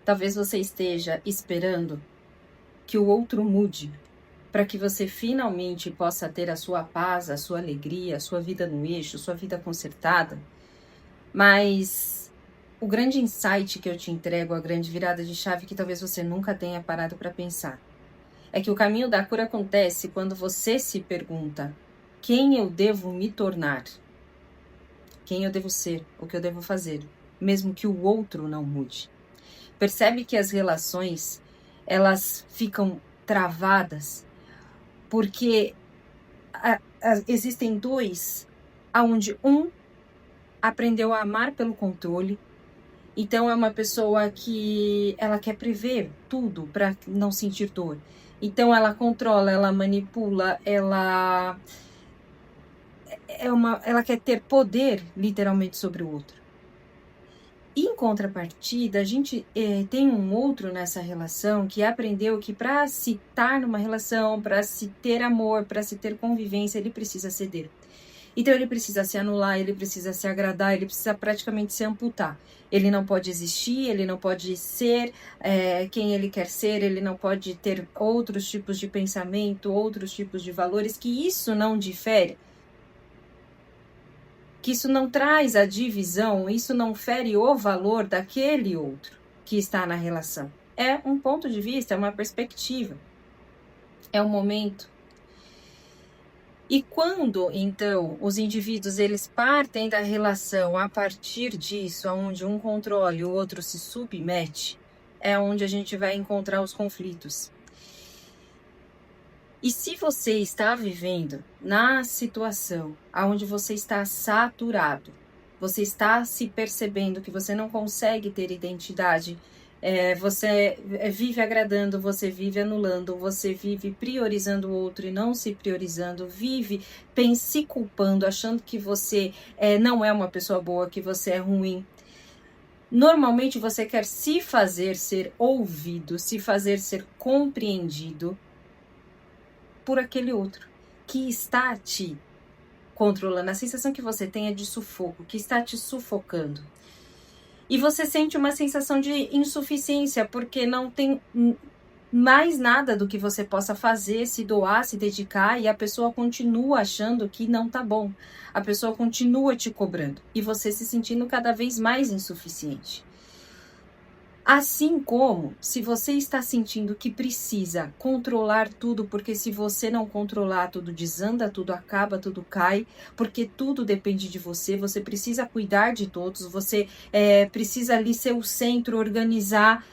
Talvez você esteja esperando que o outro mude, para que você finalmente possa ter a sua paz, a sua alegria, a sua vida no eixo, sua vida consertada. Mas o grande insight que eu te entrego, a grande virada de chave que talvez você nunca tenha parado para pensar, é que o caminho da cura acontece quando você se pergunta: quem eu devo me tornar? Quem eu devo ser? O que eu devo fazer? Mesmo que o outro não mude. Percebe que as relações, elas ficam travadas porque existem dois, onde um aprendeu a amar pelo controle. Então é uma pessoa que ela quer prever tudo para não sentir dor. Então ela controla, ela manipula, ela quer ter poder literalmente sobre o outro. E em contrapartida, a gente tem um outro nessa relação que aprendeu que para se estar numa relação, para se ter amor, para se ter convivência, ele precisa ceder. Então ele precisa se anular, ele precisa se agradar, ele precisa praticamente se amputar. Ele não pode existir, ele não pode ser quem ele quer ser, ele não pode ter outros tipos de pensamento, outros tipos de valores, que isso não difere. Que isso não traz a divisão, isso não fere o valor daquele outro que está na relação. É um ponto de vista, é uma perspectiva, é um momento. E quando, então, os indivíduos eles partem da relação a partir disso, onde um controla e o outro se submete, é onde a gente vai encontrar os conflitos. E se você está vivendo na situação onde você está saturado, você está se percebendo que você não consegue ter identidade, você vive agradando, você vive anulando, você vive priorizando o outro e não se priorizando, vive se culpando, achando que você não é uma pessoa boa, que você é ruim. Normalmente você quer se fazer ser ouvido, se fazer ser compreendido por aquele outro que está te controlando. A sensação que você tem é de sufoco, que está te sufocando. E você sente uma sensação de insuficiência, porque não tem mais nada do que você possa fazer, se doar, se dedicar, e a pessoa continua achando que não tá bom. A pessoa continua te cobrando, e você se sentindo cada vez mais insuficiente. Assim como se você está sentindo que precisa controlar tudo, porque se você não controlar, tudo desanda, tudo acaba, tudo cai, porque tudo depende de você, você precisa cuidar de todos, você precisa ali ser o centro, organizar,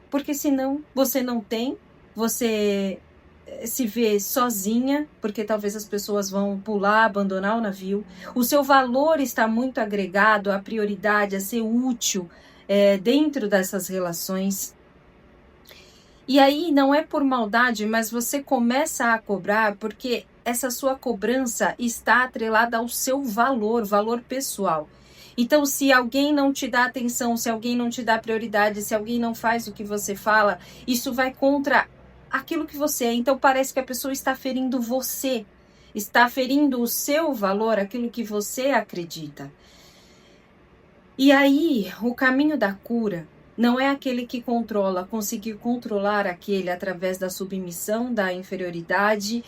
porque senão você não tem, você se vê sozinha, porque talvez as pessoas vão pular, abandonar o navio, o seu valor está muito agregado à prioridade, a ser útil, dentro dessas relações. E aí não é por maldade, mas você começa a cobrar porque essa sua cobrança está atrelada ao seu valor pessoal. Então, se alguém não te dá atenção, se alguém não te dá prioridade, se alguém não faz o que você fala, isso vai contra aquilo que você é. Então, parece que a pessoa está ferindo você, está ferindo o seu valor, aquilo que você acredita. E aí, o caminho da cura não é aquele que controla, conseguir controlar aquele através da submissão, da inferioridade,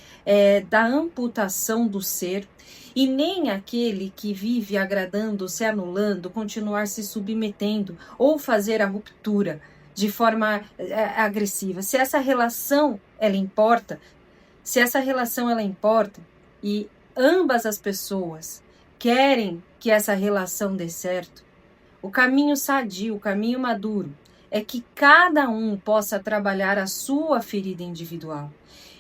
da amputação do ser, e nem aquele que vive agradando, se anulando, continuar se submetendo ou fazer a ruptura de forma agressiva. Se essa relação ela importa, e ambas as pessoas querem que essa relação dê certo, o caminho sadio, o caminho maduro, é que cada um possa trabalhar a sua ferida individual.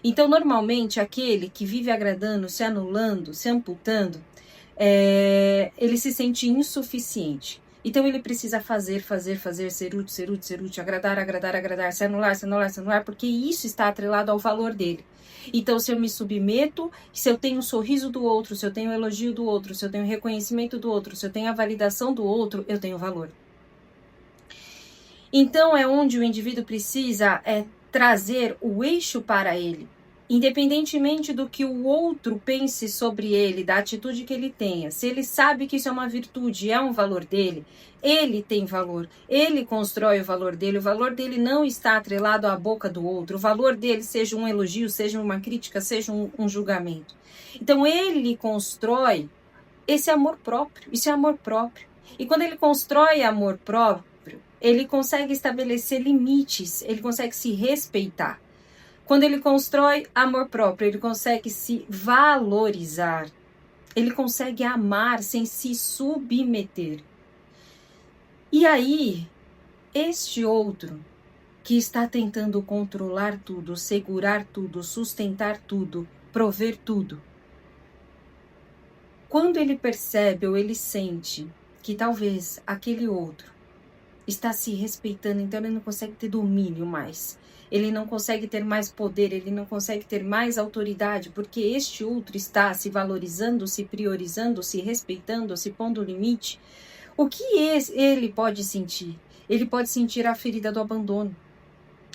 Então, normalmente, aquele que vive agradando, se anulando, se amputando, ele se sente insuficiente. Então, ele precisa fazer, ser útil, agradar, se anular, porque isso está atrelado ao valor dele. Então, se eu me submeto, se eu tenho o sorriso do outro, se eu tenho o elogio do outro, se eu tenho o reconhecimento do outro, se eu tenho a validação do outro, eu tenho valor. Então, é onde o indivíduo precisa trazer o eixo para ele. Independentemente do que o outro pense sobre ele, da atitude que ele tenha, se ele sabe que isso é uma virtude, é um valor dele, ele tem valor, ele constrói o valor dele não está atrelado à boca do outro, o valor dele seja um elogio, seja uma crítica, seja um julgamento. Então ele constrói esse amor próprio, isso é amor próprio. E quando ele constrói amor próprio, ele consegue estabelecer limites, ele consegue se respeitar. Quando ele constrói amor próprio, ele consegue se valorizar. Ele consegue amar sem se submeter. E aí, este outro que está tentando controlar tudo, segurar tudo, sustentar tudo, prover tudo, quando ele percebe ou ele sente que talvez aquele outro está se respeitando, então ele não consegue ter domínio mais. Ele não consegue ter mais poder, ele não consegue ter mais autoridade, porque este outro está se valorizando, se priorizando, se respeitando, se pondo limite. O que ele pode sentir? Ele pode sentir a ferida do abandono.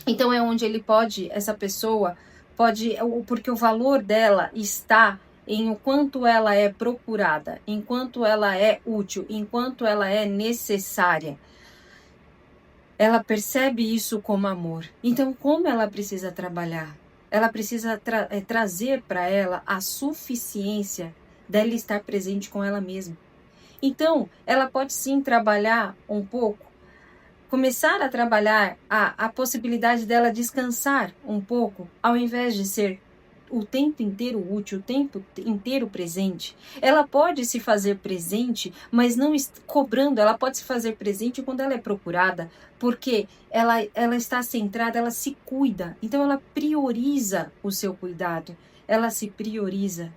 Então é onde ele pode, essa pessoa pode, porque o valor dela está em o quanto ela é procurada, enquanto ela é útil, enquanto ela é necessária. Ela percebe isso como amor. Então, como ela precisa trabalhar? Ela precisa trazer para ela a suficiência dela estar presente com ela mesma. Então, ela pode sim trabalhar um pouco, começar a trabalhar a possibilidade dela descansar um pouco, ao invés de ser o tempo inteiro útil, o tempo inteiro presente. Ela pode se fazer presente, mas não cobrando. Ela pode se fazer presente quando ela é procurada, porque ela está centrada, ela se cuida. Então ela prioriza o seu cuidado, ela se prioriza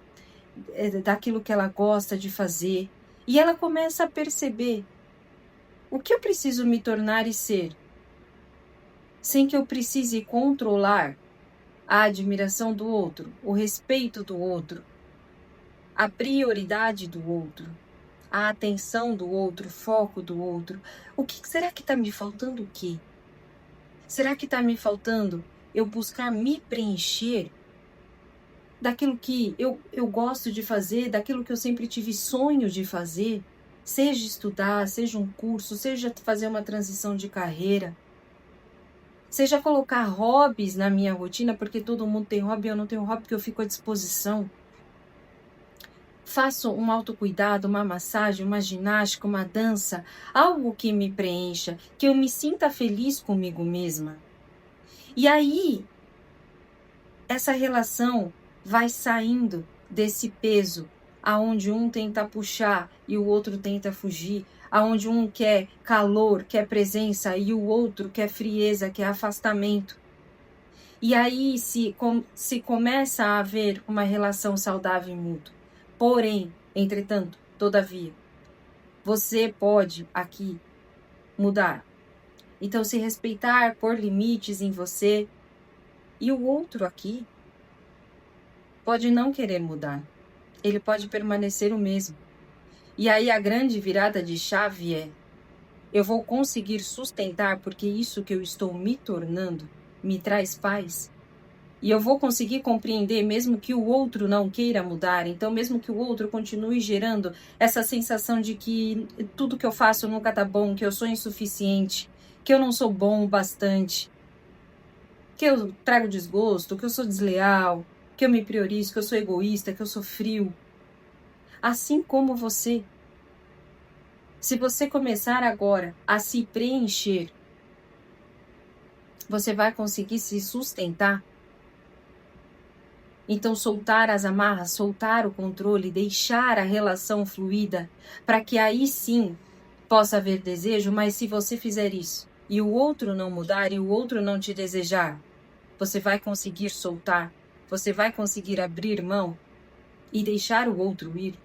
daquilo que ela gosta de fazer. E ela começa a perceber o que eu preciso me tornar e ser, sem que eu precise controlar a admiração do outro, o respeito do outro, a prioridade do outro, a atenção do outro, o foco do outro. O que será que está me faltando o quê? Será que está me faltando eu buscar me preencher daquilo que eu gosto de fazer, daquilo que eu sempre tive sonho de fazer, seja estudar, seja um curso, seja fazer uma transição de carreira, seja colocar hobbies na minha rotina, porque todo mundo tem hobby, eu não tenho hobby, porque eu fico à disposição. Faço um autocuidado, uma massagem, uma ginástica, uma dança, algo que me preencha, que eu me sinta feliz comigo mesma. E aí, essa relação vai saindo desse peso, aonde um tenta puxar e o outro tenta fugir, aonde um quer calor, quer presença e o outro quer frieza, quer afastamento. E aí se começa a haver uma relação saudável e mútua. Porém, entretanto, todavia, você pode aqui mudar. Então, se respeitar, pôr limites em você. E o outro aqui pode não querer mudar. Ele pode permanecer o mesmo. E aí a grande virada de chave é: eu vou conseguir sustentar porque isso que eu estou me tornando me traz paz. E eu vou conseguir compreender mesmo que o outro não queira mudar. Então, mesmo que o outro continue gerando essa sensação de que tudo que eu faço nunca tá bom, que eu sou insuficiente, que eu não sou bom o bastante, que eu trago desgosto, que eu sou desleal, que eu me priorizo, que eu sou egoísta, que eu sou frio. Assim como você. Se você começar agora a se preencher, você vai conseguir se sustentar. Então, soltar as amarras, soltar o controle, deixar a relação fluida, para que aí sim possa haver desejo, mas se você fizer isso e o outro não mudar e o outro não te desejar, você vai conseguir soltar, você vai conseguir abrir mão e deixar o outro ir.